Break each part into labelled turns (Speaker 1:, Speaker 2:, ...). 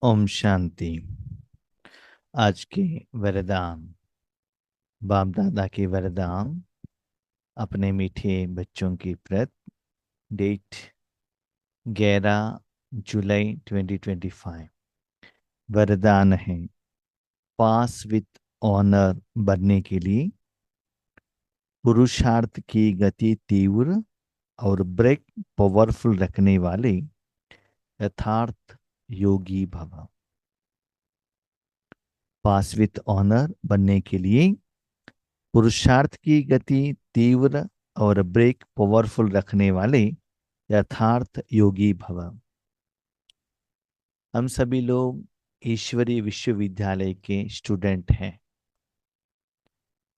Speaker 1: ओम शांति। आज के वरदान, बाप दादा के वरदान अपने मीठे बच्चों की प्रत। डेट 11 जुलाई 2025। वरदान है पास विथ ऑनर बनने के लिए पुरुषार्थ की गति तीव्र और ब्रेक पावरफुल रखने वाले यथार्थ योगी भव। पास विथ ऑनर बनने के लिए पुरुषार्थ की गति तीव्र और ब्रेक पावरफुल रखने वाले यथार्थ योगी भव। हम सभी लोग ईश्वरीय विश्वविद्यालय के स्टूडेंट हैं।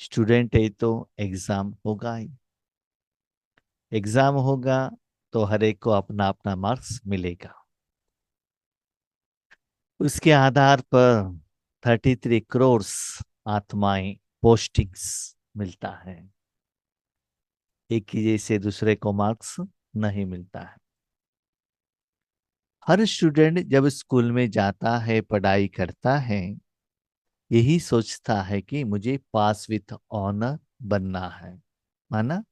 Speaker 1: स्टूडेंट है तो एग्जाम होगा ही। एग्जाम होगा तो हर एक को अपना अपना मार्क्स मिलेगा। उसके आधार पर 33 करोड़ आत्माएं पोस्टिंग्स मिलता है। एक ही जैसे दूसरे को मार्क्स नहीं मिलता है। हर स्टूडेंट जब स्कूल में जाता है, पढ़ाई करता है, यही सोचता है कि मुझे पास विथ ऑनर बनना है। माना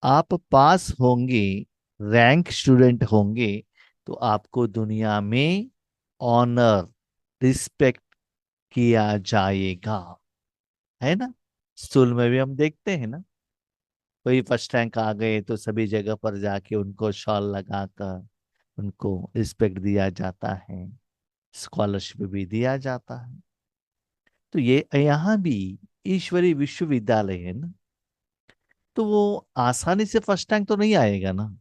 Speaker 1: आप पास होंगे, रैंक स्टूडेंट होंगे, तो आपको दुनिया में ऑनर, रिस्पेक्ट किया जाएगा। है ना? स्कूल में भी हम देखते हैं ना, कोई फर्स्ट रैंक आ गए तो सभी जगह पर जाके उनको शॉल लगाकर उनको रिस्पेक्ट दिया जाता है, स्कॉलरशिप भी दिया जाता है। तो ये यहाँ भी ईश्वरीय विश्वविद्यालय है ना, तो वो आसानी से फर्स्ट रैंक तो नहीं आएगा ना।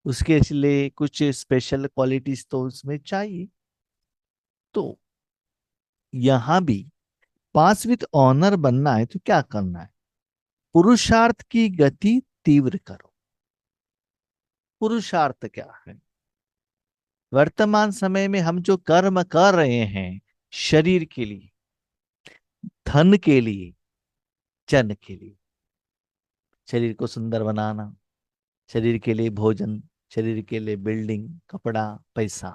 Speaker 1: उसके लिए कुछ स्पेशल क्वालिटीज तो उसमें चाहिए। तो यहाँ भी पास विथ ऑनर बनना है तो क्या करना है? पुरुषार्थ की गति तीव्र करो। पुरुषार्थ क्या है? वर्तमान समय में हम जो कर्म कर रहे हैं, शरीर के लिए, धन के लिए, जन के लिए, शरीर को सुंदर बनाना, शरीर के लिए भोजन, शरीर के लिए बिल्डिंग, कपड़ा, पैसा।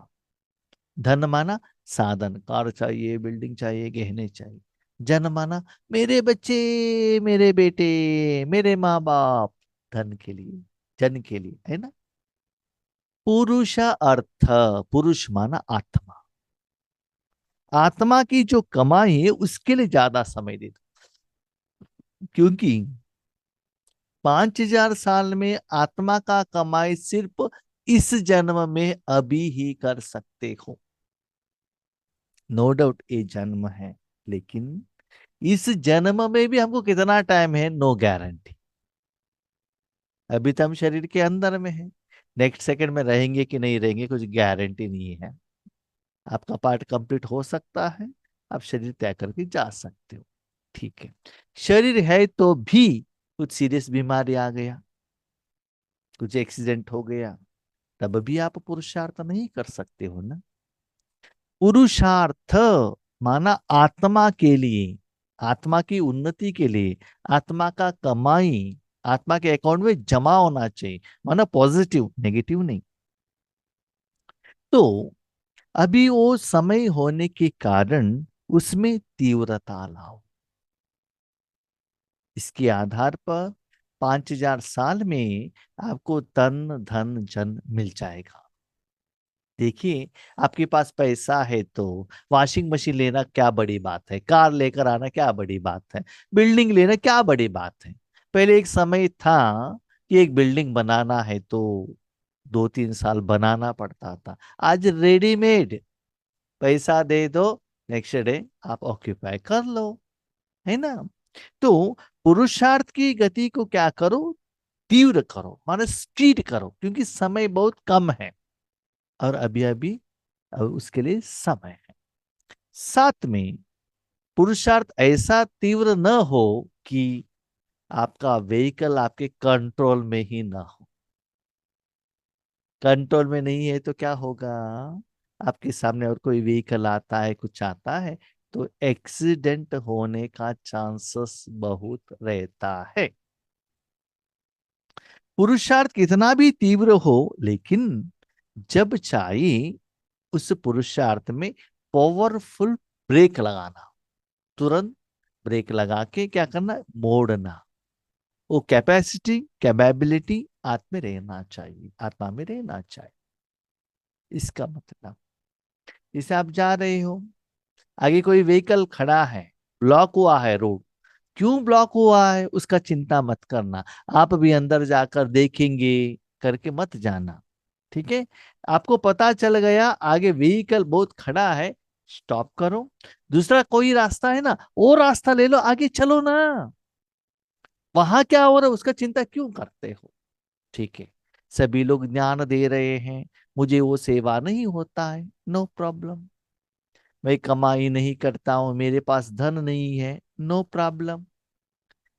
Speaker 1: धन माना साधन, कार चाहिए, बिल्डिंग चाहिए, गहने चाहिए। जन माना मेरे बच्चे, मेरे बेटे, मेरे माँ बाप। धन के लिए, जन के लिए, है ना? पुरुष अर्थ, पुरुष माना आत्मा। आत्मा की जो कमाई है उसके लिए ज्यादा समय दे दो, क्योंकि 5,000 साल में आत्मा का कमाई सिर्फ इस जन्म में अभी ही कर सकते हो। नो डाउट ये जन्म है, लेकिन इस जन्म में भी हमको कितना टाइम है, नो गारंटी। अभी तो हम शरीर के अंदर में है, नेक्स्ट सेकंड में रहेंगे कि नहीं रहेंगे कुछ गारंटी नहीं है। आपका पार्ट कंप्लीट हो सकता है, आप शरीर त्याग करके जा सकते हो। ठीक है, शरीर है तो भी कुछ सीरियस बीमारी आ गया, कुछ एक्सीडेंट हो गया, तब भी आप पुरुषार्थ नहीं कर सकते हो ना। पुरुषार्थ माना आत्मा के लिए, आत्मा की उन्नति के लिए, आत्मा का कमाई आत्मा के अकाउंट में जमा होना चाहिए। माना पॉजिटिव, नेगेटिव नहीं। तो अभी वो समय होने के कारण उसमें तीव्रता लाओ। इसके आधार पर 5,000 साल में आपको तन धन जन मिल जाएगा। देखिए, आपके पास पैसा है तो वॉशिंग मशीन लेना क्या बड़ी बात है, कार लेकर आना क्या बड़ी बात है, बिल्डिंग लेना क्या बड़ी बात है। पहले एक समय था कि एक बिल्डिंग बनाना है तो 2-3 साल बनाना पड़ता था। आज रेडीमेड, पैसा दे दो, नेक्स्ट डे आप ऑक्यूपाई कर लो, है ना? तो पुरुषार्थ की गति को क्या करो, तीव्र करो, माने स्पीड करो, क्योंकि समय बहुत कम है और अभी अभी अब उसके लिए समय है। साथ में पुरुषार्थ ऐसा तीव्र न हो कि आपका व्हीकल आपके कंट्रोल में ही ना हो। कंट्रोल में नहीं है तो क्या होगा? आपके सामने और कोई व्हीकल आता है, कुछ आता है, तो एक्सीडेंट होने का चांसेस बहुत रहता है। पुरुषार्थ कितना भी तीव्र हो, लेकिन जब चाहिए उस पुरुषार्थ में पावरफुल ब्रेक लगाना, तुरंत ब्रेक लगा के क्या करना, मोड़ना। वो कैपेसिटी, कैपेबिलिटी आत्मा में रहना चाहिए, आत्मा में रहना चाहिए। इसका मतलब, जैसे आप जा रहे हो, आगे कोई व्हीकल खड़ा है, ब्लॉक हुआ है रोड, क्यों ब्लॉक हुआ है उसका चिंता मत करना, आप भी अंदर जाकर देखेंगे करके मत जाना। ठीक है, आपको पता चल गया आगे व्हीकल बहुत खड़ा है, स्टॉप करो, दूसरा कोई रास्ता है ना, वो रास्ता ले लो, आगे चलो ना। वहां क्या हो रहा है उसका चिंता क्यों करते हो? ठीक है, सभी लोग ज्ञान दे रहे हैं, मुझे वो सेवा नहीं होता है, नो प्रॉब्लम। मैं कमाई नहीं करता हूं, मेरे पास धन नहीं है, नो प्रॉब्लम।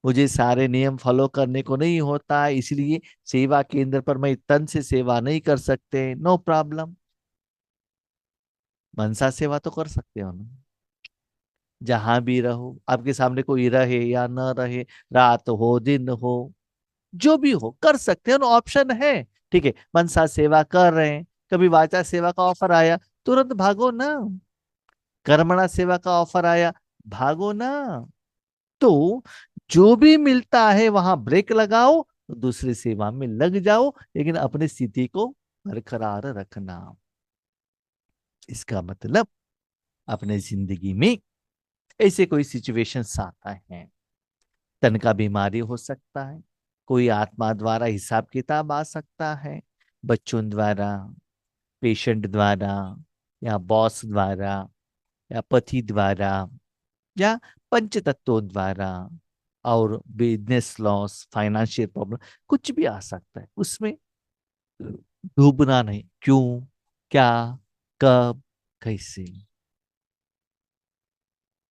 Speaker 1: मुझे सारे नियम फॉलो करने को नहीं होता है, इसलिए सेवा केंद्र पर मैं तन से सेवा नहीं कर सकते, नो प्रॉब्लम। मनसा सेवा तो कर सकते हो ना, जहां भी रहो, आपके सामने कोई रहे या न रहे, रात हो दिन हो, जो भी हो कर सकते हो ना, ऑप्शन है। ठीक है, मनसा सेवा कर रहे हैं, कभी वाचा सेवा का ऑफर आया, तुरंत भागो ना। कर्मणा सेवा का ऑफर आया, भागो ना। तो जो भी मिलता है वहां ब्रेक लगाओ, दूसरी सेवा में लग जाओ, लेकिन अपनी स्थिति को बरकरार रखना। इसका मतलब, अपने जिंदगी में ऐसे कोई सिचुएशंस आता है, तन का बीमारी हो सकता है, कोई आत्मा द्वारा हिसाब किताब आ सकता है, बच्चों द्वारा, पेशेंट द्वारा, या बॉस द्वारा, या पति द्वारा, या पंच तत्वों द्वारा, और बिजनेस लॉस, फाइनेंशियल प्रॉब्लम, कुछ भी आ सकता है। उसमें डूबना नहीं, क्यों, क्या, कब, कैसे।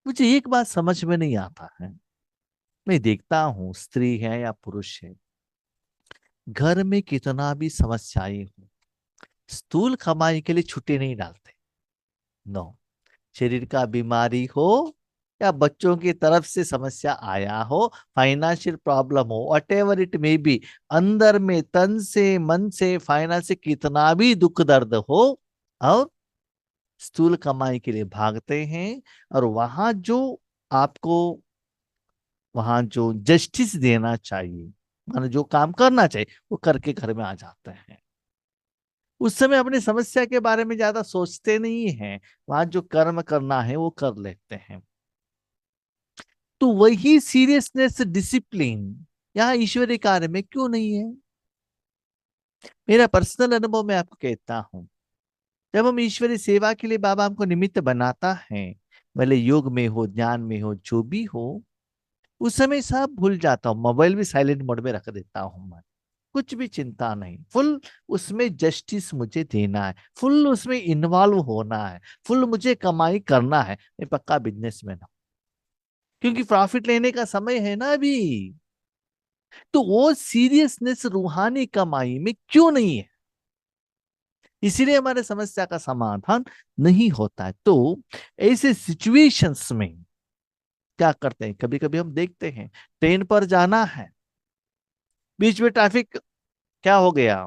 Speaker 1: मुझे एक बात समझ में नहीं आता है, मैं देखता हूं स्त्री है या पुरुष है, घर में कितना भी समस्याएं हो, स्थूल कमाई के लिए छुट्टी नहीं डालते। नो, शरीर का बीमारी हो या बच्चों की तरफ से समस्या आया हो, फाइनेंशियल प्रॉब्लम हो, what ever it may be, अंदर में तन से मन से फाइनेंस से कितना भी दुख दर्द हो, और स्थूल कमाई के लिए भागते हैं, और वहां जो जस्टिस देना चाहिए, माने जो काम करना चाहिए वो करके घर में आ जाते हैं। उस समय अपनी समस्या के बारे में ज्यादा सोचते नहीं हैं, वहां जो कर्म करना है वो कर लेते हैं। तो वही सीरियसनेस, डिसिप्लिन यहाँ ईश्वरीय कार्य में क्यों नहीं है? मेरा पर्सनल अनुभव मैं आपको कहता हूं, जब हम ईश्वरीय सेवा के लिए बाबा हमको निमित्त बनाता है, भले योग में हो, ज्ञान में हो, जो भी हो, उस समय सब भूल जाता हूँ, मोबाइल भी साइलेंट मोड में रख देता हूँ मैं, कुछ भी चिंता नहीं, फुल उसमें जस्टिस मुझे देना है, फुल उसमें इन्वॉल्व होना है, फुल मुझे कमाई करना है, मैं पक्का बिजनेसमैन हूँ, क्योंकि प्रॉफिट लेने का समय है ना अभी। तो वो सीरियसनेस रूहानी कमाई में क्यों नहीं है? इसीलिए हमारे समस्या का समाधान नहीं होता है। तो ऐसे सिचुएशंस में क्या करते हैं, कभी कभी हम देखते हैं ट्रेन पर जाना है, बीच में ट्रैफिक क्या हो गया,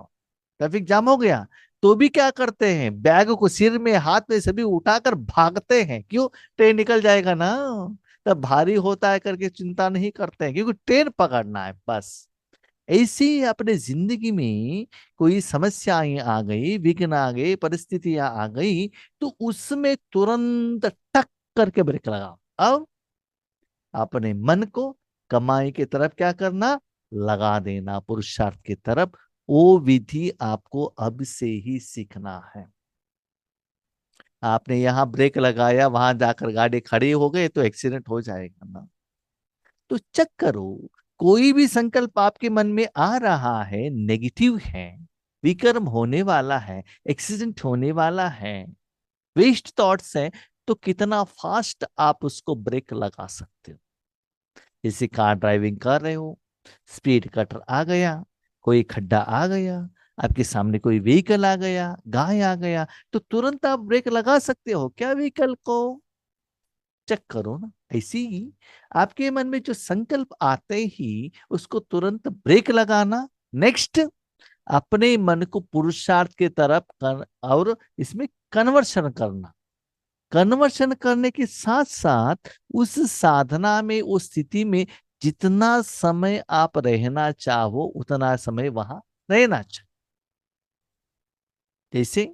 Speaker 1: ट्रैफिक जाम हो गया, तो भी क्या करते हैं, बैग को सिर में हाथ में सभी उठाकर भागते हैं, क्यों, ट्रेन निकल जाएगा ना, तब भारी होता है करके चिंता नहीं करते हैं, क्योंकि ट्रेन पकड़ना है बस। ऐसे ही अपने जिंदगी में कोई समस्याएं आ गई, विघ्न आ गई, परिस्थितियां आ गई, तो उसमें तुरंत टक करके ब्रेक लगाओ, अब अपने मन को कमाई की तरफ क्या करना, लगा देना, पुरुषार्थ की तरफ। वो विधि आपको अब से ही सीखना है। आपने यहाँ ब्रेक लगाया, वहां जाकर गाड़ी खड़ी हो गई तो एक्सीडेंट हो जाएगा ना। तो चेक करो, कोई भी संकल्प आपके मन में आ रहा है, नेगेटिव है, विकर्म होने वाला है, एक्सीडेंट होने वाला है, वेस्ट थॉट्स है, तो कितना फास्ट आप उसको ब्रेक लगा सकते हो। जैसे कार ड्राइविंग कर रहे हो, स्पीड कटर आ गया, कोई खड्डा आ गया, आपके सामने कोई व्हीकल आ गया, गाय आ गया, तो तुरंत आप ब्रेक लगा सकते हो क्या व्हीकल को? चेक करो ना। ऐसे ही आपके मन में जो संकल्प आते ही उसको तुरंत ब्रेक लगाना। नेक्स्ट, अपने मन को पुरुषार्थ की तरफ कर, और इसमें कन्वर्शन करना। कन्वर्शन करने के साथ साथ उस साधना में, उस स्थिति में जितना समय आप रहना चाहो उतना समय वहां रहना चाहिए। जैसे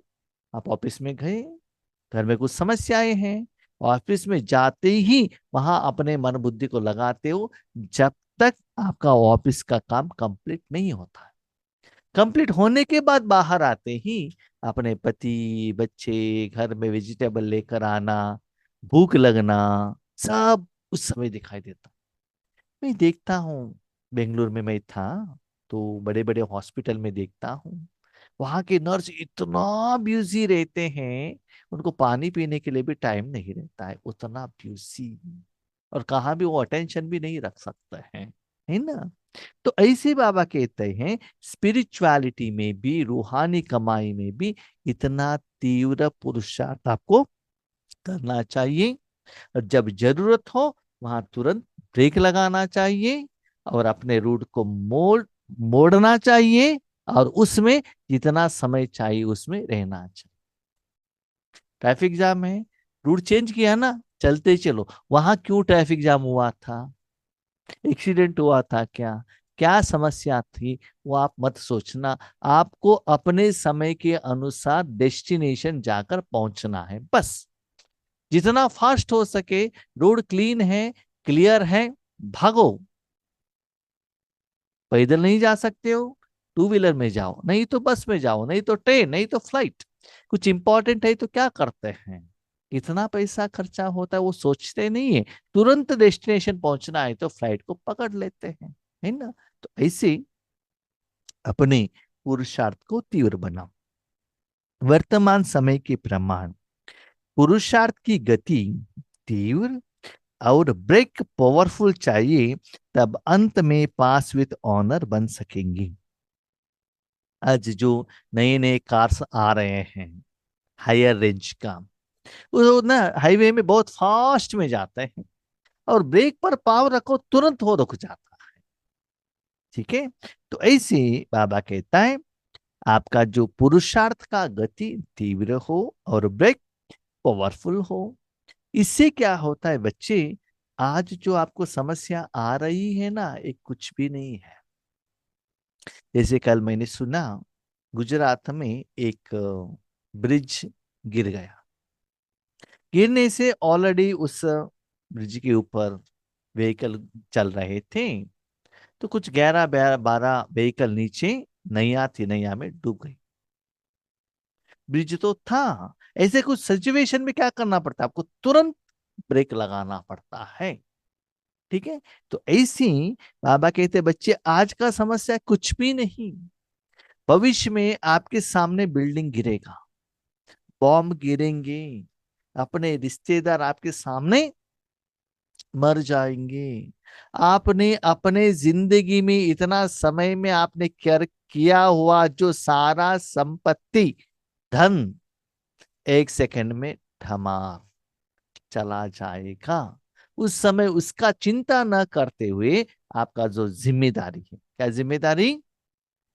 Speaker 1: आप ऑफिस में गए, घर में कुछ समस्याएं हैं, ऑफिस में जाते ही वहां अपने मन बुद्धि को लगाते हो जब तक आपका ऑफिस का काम कंप्लीट नहीं होता है। कंप्लीट होने के बाद बाहर आते ही अपने पति, बच्चे, घर में वेजिटेबल लेकर आना, भूख लगना, सब उस समय दिखाई देता। मैं देखता हूँ, बेंगलुरु में मैं था तो बड़े बड़े हॉस्पिटल में देखता हूँ, वहां के नर्स इतना बिजी रहते हैं, उनको पानी पीने के लिए भी टाइम नहीं रहता है, उतना बिजी। और कहाँ भी वो अटेंशन भी नहीं रख सकते हैं, है ना। तो ऐसे बाबा कहते हैं स्पिरिचुअलिटी में भी, रूहानी कमाई में भी इतना तीव्र पुरुषार्थ आपको करना चाहिए। और जब जरूरत हो वहां तुरंत ब्रेक लगाना चाहिए और अपने रूट को मोड़ना चाहिए, और उसमें जितना समय चाहिए उसमें रहना चाहिए। ट्रैफिक जाम है, रूट चेंज किया ना, चलते चलो। वहां क्यों ट्रैफिक जाम हुआ था? एक्सीडेंट हुआ था क्या? क्या समस्या थी? वो आप मत सोचना। आपको अपने समय के अनुसार डेस्टिनेशन जाकर पहुंचना है बस। जितना फास्ट हो सके, रोड क्लीन है, क्लियर है, भागो। पैदल नहीं जा सकते हो, टू व्हीलर में जाओ, नहीं तो बस में जाओ, नहीं तो ट्रेन, नहीं तो फ्लाइट। कुछ इंपॉर्टेंट है तो क्या करते हैं, इतना पैसा खर्चा होता है वो सोचते नहीं है। तुरंत डेस्टिनेशन पहुंचना है तो फ्लाइट को पकड़ लेते हैं, है ना। तो ऐसे अपने पुरुषार्थ को तीव्र बनाओ। वर्तमान समय के प्रमाण पुरुषार्थ की गति तीव्र और ब्रेक पावरफुल चाहिए, तब अंत में पास विथ ऑनर बन सकेंगी। आज जो नए नए कार्स आ रहे हैं हायर रेंज का, वो ना हाईवे में बहुत फास्ट में जाते हैं, और ब्रेक पर पाव रखो तुरंत वो रुक जाता है। ठीक है। तो ऐसे बाबा कहता है आपका जो पुरुषार्थ का गति तीव्र हो और ब्रेक पावरफुल हो। इससे क्या होता है बच्चे, आज जो आपको समस्या आ रही है ना, ये कुछ भी नहीं है। जैसे कल मैंने सुना गुजरात में एक ब्रिज गिर गया। गिरने से ऑलरेडी उस ब्रिज के ऊपर व्हीकल चल रहे थे, तो कुछ 11-12 व्हीकल नीचे नैया थी, नैया में डूब गई। ब्रिज तो था। ऐसे कुछ सिचुएशन में क्या करना पड़ता है, आपको तुरंत ब्रेक लगाना पड़ता है। ठीक है। तो ऐसी बाबा कहते बच्चे आज का समस्या कुछ भी नहीं, भविष्य में आपके सामने बिल्डिंग गिरेगा, बॉम्ब गिरेंगे, अपने रिश्तेदार आपके सामने मर जाएंगे। आपने अपने जिंदगी में इतना समय में आपने क्या किया हुआ जो सारा संपत्ति, धन, एक सेकंड में धमार चला जाएगा। उस समय उसका चिंता न करते हुए आपका जो जिम्मेदारी है, क्या जिम्मेदारी,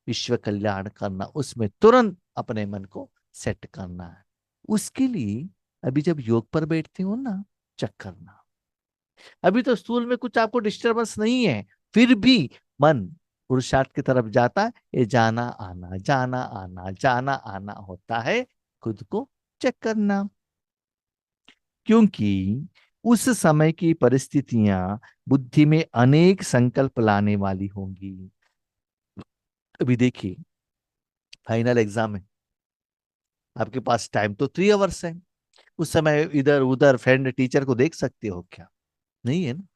Speaker 1: विश्व कल्याण करना, उसमें तुरंत अपने मन को सेट करना है। उसके लिए अभी जब योग पर बैठते हो ना, चेक करना। अभी तो स्कूल में कुछ आपको डिस्टरबेंस नहीं है, फिर भी मन पुरुषार्थ की तरफ जाता है, ये जाना आना जाना आना जाना आना होता है। खुद को चेक करना, क्योंकि उस समय की परिस्थितियां बुद्धि में अनेक संकल्प लाने वाली होंगी। अभी देखिए, फाइनल एग्जाम है, आपके पास टाइम तो 3 आवर्स है। उस समय इधर उधर फ्रेंड टीचर को देख सकते हो क्या? नहीं है ना।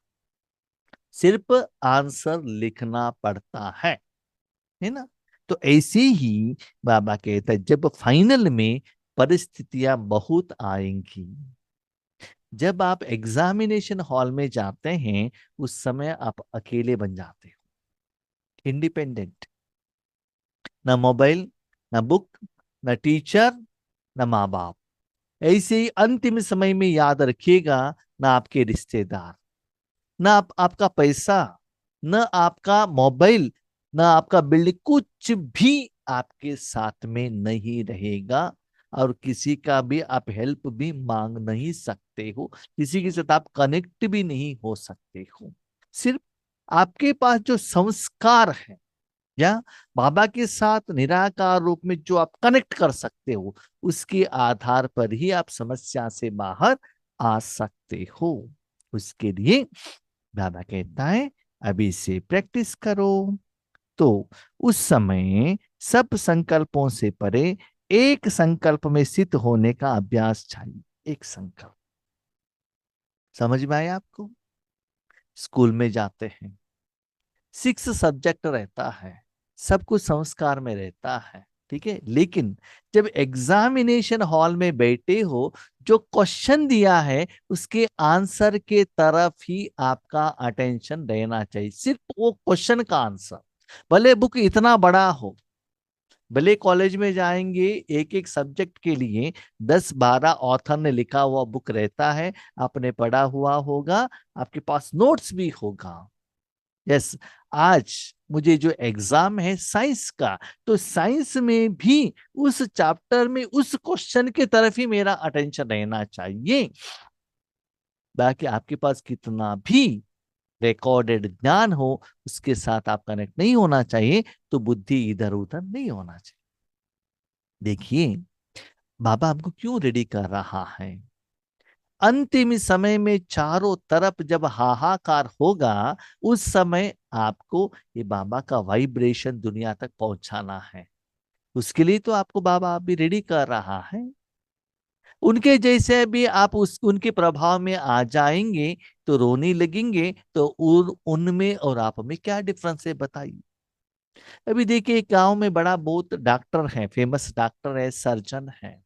Speaker 1: सिर्फ आंसर लिखना पड़ता है ना। तो ऐसे ही बाबा कहता है जब फाइनल में परिस्थितियां बहुत आएंगी, जब आप एग्जामिनेशन हॉल में जाते हैं, उस समय आप अकेले बन जाते हो, इंडिपेंडेंट। ना मोबाइल, ना बुक, ना टीचर, ना माँ बाप। ऐसे ही अंतिम समय में याद रखिएगा, ना आपके रिश्तेदार, ना आपका पैसा, ना आपका मोबाइल, ना आपका बिल्डिंग, कुछ भी आपके साथ में नहीं रहेगा। और किसी का भी आप हेल्प भी मांग नहीं सकते हो, किसी के साथ आप कनेक्ट भी नहीं हो सकते हो। सिर्फ आपके पास जो संस्कार है या बाबा के साथ निराकार रूप में जो आप कनेक्ट कर सकते हो, उसके आधार पर ही आप समस्या से बाहर आ सकते हो। उसके लिए बाबा कहता है अभी से प्रैक्टिस करो। तो उस समय सब संकल्पों से परे एक संकल्प में स्थित होने का अभ्यास चाहिए। एक संकल्प, समझ में आया आपको? स्कूल में जाते हैं, 6 सब्जेक्ट रहता है, सब कुछ संस्कार में रहता है, ठीक है। लेकिन जब एग्जामिनेशन हॉल में बैठे हो, जो क्वेश्चन दिया है उसके आंसर के तरफ ही आपका अटेंशन रहना चाहिए, सिर्फ वो क्वेश्चन का आंसर। भले बुक इतना बड़ा हो, भले कॉलेज में जाएंगे एक एक सब्जेक्ट के लिए 10-12 ऑथर ने लिखा हुआ बुक रहता है, आपने पढ़ा हुआ होगा, आपके पास नोट्स भी होगा। यस, आज मुझे जो एग्जाम है साइंस का, तो साइंस में भी उस चैप्टर में उस क्वेश्चन की तरफ ही मेरा अटेंशन रहना चाहिए। बाकी आपके पास कितना भी रिकॉर्डेड ज्ञान हो, उसके साथ आप कनेक्ट नहीं होना चाहिए, तो बुद्धि इधर उधर नहीं होना चाहिए। देखिए बाबा हमको क्यों रेडी कर रहा है। अंतिम समय में चारों तरफ जब हाहाकार होगा, उस समय आपको ये बाबा का वाइब्रेशन दुनिया तक पहुंचाना है। उसके लिए तो आपको बाबा अभी रेडी कर रहा है। उनके जैसे भी आप उनके प्रभाव में आ जाएंगे तो रोने लगेंगे, तो उनमें और आप में क्या डिफरेंस है बताइए। अभी देखिए गांव में बड़ा बहुत डॉक्टर है, फेमस डॉक्टर है, सर्जन है,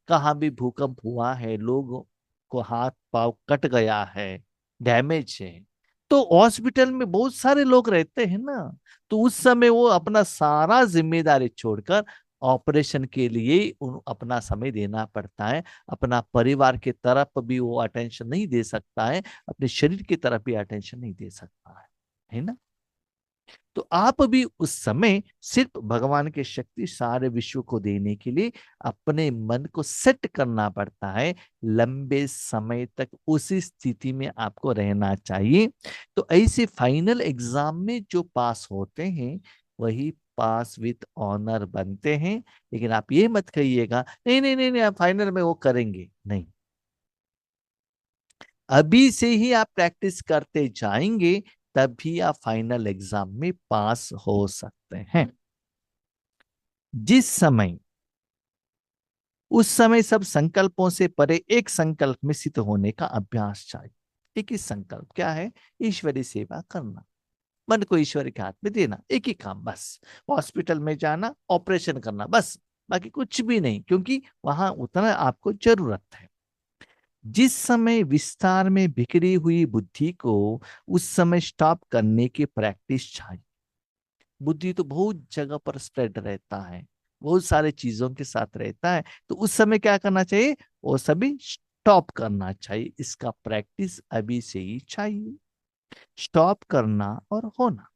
Speaker 1: कहाँ भी भूकंप हुआ है, लोगों को हाथ पांव कट गया है, डैमेज है, तो हॉस्पिटल में बहुत सारे लोग रहते हैं ना, तो उस समय वो अपना सारा जिम्मेदारी छोड़कर ऑपरेशन के लिए अपना समय देना पड़ता है। अपना परिवार की तरफ भी वो अटेंशन नहीं दे सकता है, अपने शरीर की तरफ भी अटेंशन नहीं दे सकता है ना। तो आप भी उस समय सिर्फ भगवान की शक्ति सारे विश्व को देने के लिए अपने मन को सेट करना पड़ता है। लंबे समय तक उसी स्थिति में आपको रहना चाहिए। तो ऐसे फाइनल एग्जाम में जो पास होते हैं वही पास विथ ऑनर बनते हैं। लेकिन आप ये मत कहिएगा नहीं नहीं नहीं नहीं आप फाइनल में वो करेंगे नहीं। अभी से ही आप प्रैक्टिस करते जाएंगे, तभी आप फाइनल एग्जाम में पास हो सकते हैं। जिस समय उस समय सब संकल्पों से परे एक संकल्प में स्थित होने का अभ्यास चाहिए। एक ही संकल्प क्या है? ईश्वरी सेवा करना, मन को ईश्वर के हाथ में देना, एक ही काम बस। हॉस्पिटल में जाना, ऑपरेशन करना, बस, बाकी कुछ भी नहीं, क्योंकि वहां उतना आपको जरूरत है। जिस समय विस्तार में बिखरी हुई बुद्धि को उस समय स्टॉप करने की प्रैक्टिस चाहिए। बुद्धि तो बहुत जगह पर स्प्रेड रहता है, बहुत सारे चीजों के साथ रहता है, तो उस समय क्या करना चाहिए? वो सभी स्टॉप करना चाहिए। इसका प्रैक्टिस अभी से ही चाहिए, स्टॉप करना और होना।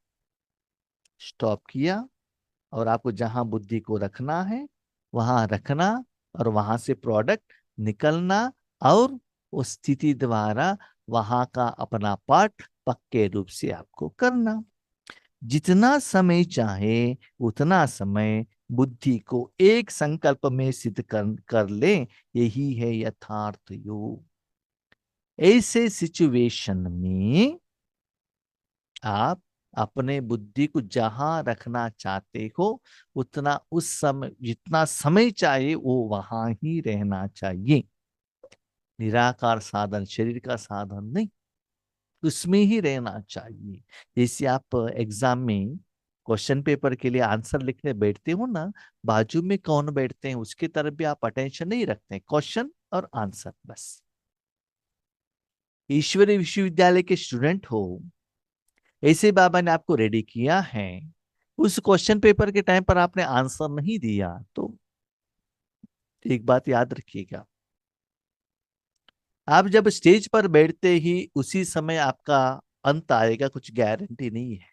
Speaker 1: स्टॉप किया और आपको जहां बुद्धि को रखना है वहां रखना, और वहां से प्रोडक्ट निकलना, और उस स्थिति द्वारा वहां का अपना पाठ पक्के रूप से आपको करना। जितना समय चाहे उतना समय बुद्धि को एक संकल्प में सिद्ध कर ले, यही है यथार्थ योग। ऐसे सिचुएशन में आप अपने बुद्धि को जहां रखना चाहते हो, उतना उस समय जितना समय चाहिए वो वहां ही रहना चाहिए। निराकार साधन, शरीर का साधन नहीं, उसमें ही रहना चाहिए। जैसे आप एग्जाम में क्वेश्चन पेपर के लिए आंसर लिखने बैठते हो ना, बाजू में कौन बैठते हैं उसकी तरफ भी आप अटेंशन नहीं रखते, क्वेश्चन और आंसर बस। ईश्वरीय विश्वविद्यालय के स्टूडेंट हो, ऐसे बाबा ने आपको रेडी किया है, उस क्वेश्चन पेपर के टाइम पर आपने आंसर नहीं दिया, तो एक बात याद रखिएगा, आप जब स्टेज पर बैठते ही उसी समय आपका अंत आएगा, कुछ गारंटी नहीं है।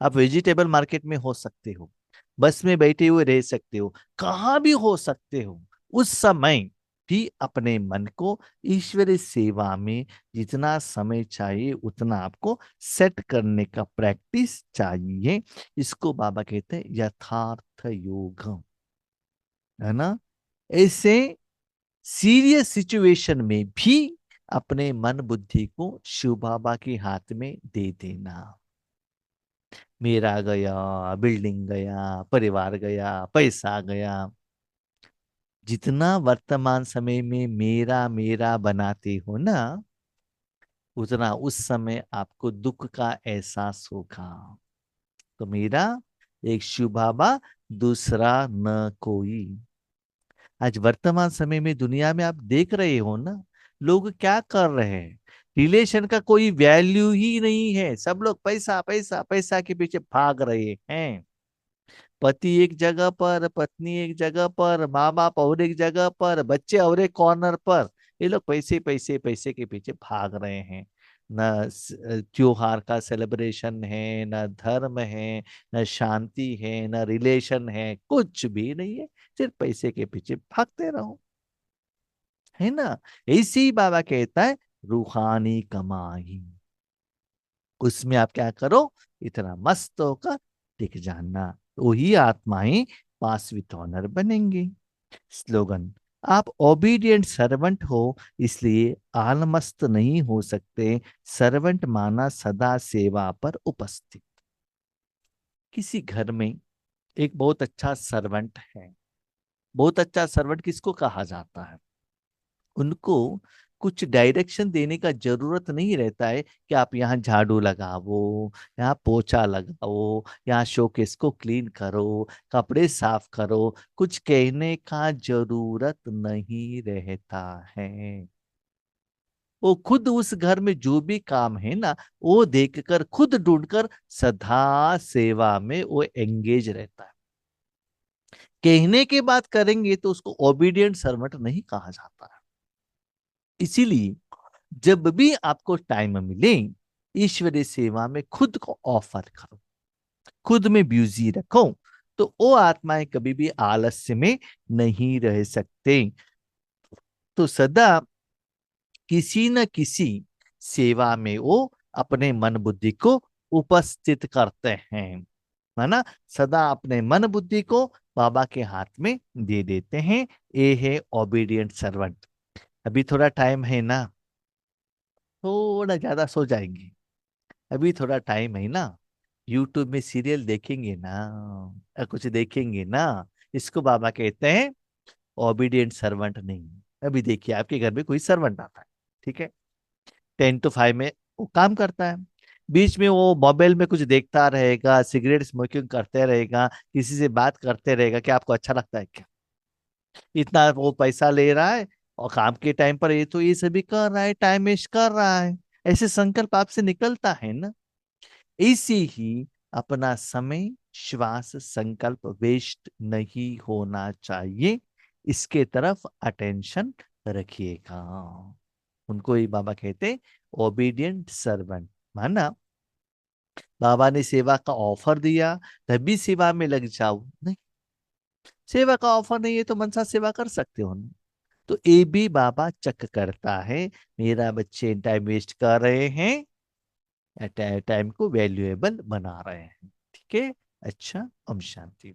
Speaker 1: आप वेजिटेबल मार्केट में हो सकते हो, बस में बैठे हुए रह सकते हो, कहाँ भी हो सकते हो, उस समय भी अपने मन को ईश्वरीय सेवा में जितना समय चाहिए उतना आपको सेट करने का प्रैक्टिस चाहिए। इसको बाबा कहते हैं यथार्थ योग, है ना। ऐसे सीरियस सिचुएशन में भी अपने मन बुद्धि को शिव बाबा के हाथ में दे देना। मेरा गया, बिल्डिंग गया, परिवार गया, पैसा गया, जितना वर्तमान समय में मेरा मेरा बनाते हो ना, उतना उस समय आपको दुख का एहसास होगा। तो मेरा एक शिव बाबा, दूसरा न कोई। आज वर्तमान समय में दुनिया में आप देख रहे हो ना, लोग क्या कर रहे हैं। रिलेशन का कोई वैल्यू ही नहीं है, सब लोग पैसा पैसा पैसा के पीछे भाग रहे हैं। पति एक जगह पर, पत्नी एक जगह पर, माँ बाप और एक जगह पर, बच्चे और एक कॉर्नर पर। ये लोग पैसे पैसे पैसे के पीछे भाग रहे हैं। न त्योहार का सेलिब्रेशन है, न धर्म है, न शांति है, न रिलेशन है, कुछ भी नहीं है। सिर्फ पैसे के पीछे भागते रहो, है ना। ऐसे ही बाबा कहता है रूहानी कमाई, उसमें आप क्या करो, इतना मस्त होकर टिक जाना, तो वही आत्माएं पास विथ ऑनर बनेंगी। स्लोगन, आप ओबीडियंट सर्वेंट हो, इसलिए आलमस्त नहीं हो सकते। सर्वेंट माना सदा सेवा पर उपस्थित। किसी घर में एक बहुत अच्छा सर्वेंट है। बहुत अच्छा सर्वेंट किसको कहा जाता है? उनको कुछ डायरेक्शन देने का जरूरत नहीं रहता है कि आप यहाँ झाड़ू लगाओ, यहाँ पोछा लगाओ, यहाँ शोकेस को क्लीन करो, कपड़े साफ करो। कुछ कहने का जरूरत नहीं रहता है। वो खुद उस घर में जो भी काम है ना, वो देखकर खुद ढूंढकर सदा सेवा में वो एंगेज रहता है। कहने के बाद करेंगे तो उसको ओबीडियंट सर्वेंट नहीं कहा जाता है। इसीलिए जब भी आपको टाइम मिले, ईश्वरीय सेवा में खुद को ऑफर करो, खुद में बिजी रखो, तो वो आत्माएं कभी भी आलस्य में नहीं रह सकते। तो सदा किसी न किसी सेवा में वो अपने मन बुद्धि को उपस्थित करते हैं, है ना। सदा अपने मन बुद्धि को बाबा के हाथ में दे देते हैं। ये है ओबीडियंट सर्वेंट। अभी थोड़ा टाइम है ना, थोड़ा ज्यादा सो जाएंगे। अभी थोड़ा टाइम है ना, यूट्यूब में सीरियल देखेंगे ना, कुछ देखेंगे ना। इसको बाबा कहते हैं ओबीडियंट सर्वेंट नहीं। अभी देखिए आपके घर में कोई सर्वेंट आता है, ठीक है, 10 to 5 में वो काम करता है। बीच में वो मोबाइल में कुछ देखता रहेगा, सिगरेट स्मोकिंग करते रहेगा, किसी से बात करते रहेगा। क्या आपको अच्छा लगता है क्या? इतना वो पैसा ले रहा है और काम के टाइम पर ये तो ये सभी कर रहा है, टाइम वेस्ट कर रहा है। ऐसे संकल्प आपसे निकलता है ना। इसी ही अपना समय, श्वास, संकल्प वेस्ट नहीं होना चाहिए, इसके तरफ अटेंशन रखिएगा। उनको ही बाबा कहते ओबीडियंट सर्वेंट। माना बाबा ने सेवा का ऑफर दिया तभी सेवा में लग जाओ, नहीं। सेवा का ऑफर नहीं है तो मनसा सेवा कर सकते हो ना। तो ये भी बाबा चेक करता है, मेरा बच्चे टाइम वेस्ट कर रहे हैं या टाइम को वैल्यूएबल बना रहे हैं। ठीक है। अच्छा, ओम शांति।